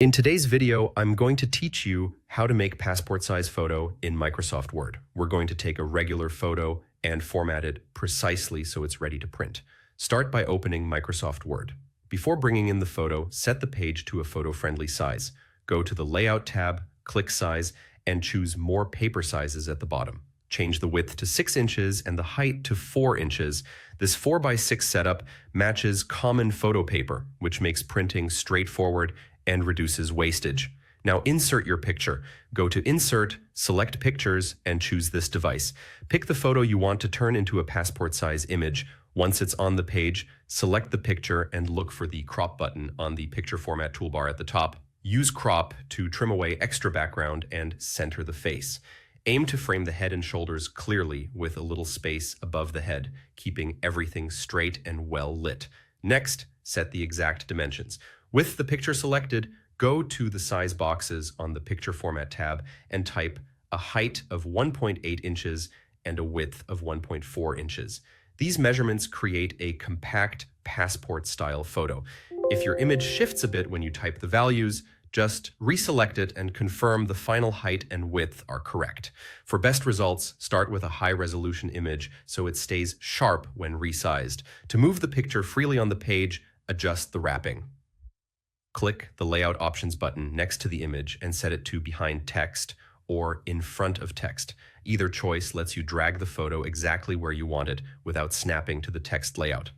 In today's video, I'm going to teach you how to make passport size photo in Microsoft Word. We're going to take a regular photo and format it precisely so it's ready to print. Start by opening Microsoft Word. Before bringing in the photo, set the page to a photo-friendly size. Go to the Layout tab, click Size, and choose More Paper Sizes at the bottom. Change the width to 6 inches and the height to 4 inches. This 4x6 setup matches common photo paper, which makes printing straightforward and reduces wastage. Now insert your picture. Go to Insert, select Pictures, and choose this device. Pick the photo you want to turn into a passport size image. Once it's on the page, select the picture and look for the Crop button on the Picture Format toolbar at the top. Use Crop to trim away extra background and center the face. Aim to frame the head and shoulders clearly with a little space above the head, keeping everything straight and well lit. Next, set the exact dimensions. With the picture selected, go to the size boxes on the Picture Format tab and type a height of 1.8 inches and a width of 1.4 inches. These measurements create a compact passport-style photo. If your image shifts a bit when you type the values, just reselect it and confirm the final height and width are correct. For best results, start with a high-resolution image so it stays sharp when resized. To move the picture freely on the page, adjust the wrapping. Click the Layout Options button next to the image and set it to behind text or in front of text. Either choice lets you drag the photo exactly where you want it without snapping to the text layout.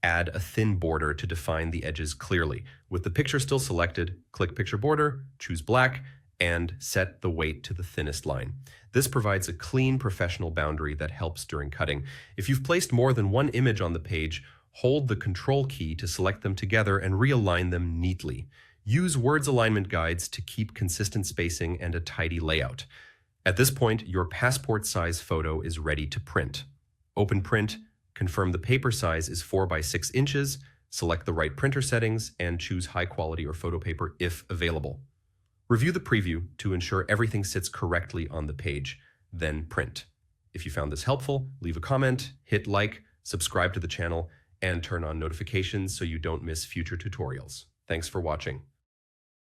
Add a thin border to define the edges clearly. With the picture still selected, click Picture Border, choose black, and set the weight to the thinnest line. This provides a clean, professional boundary that helps during cutting. If you've placed more than one image on the page, hold the Control key to select them together and realign them neatly. Use Word's alignment guides to keep consistent spacing and a tidy layout. At this point, your passport size photo is ready to print. Open Print, confirm the paper size is 4x6 inches, select the right printer settings, and choose high quality or photo paper if available. Review the preview to ensure everything sits correctly on the page, then print. If you found this helpful, leave a comment, hit like, subscribe to the channel, and turn on notifications so you don't miss future tutorials. Thanks for watching.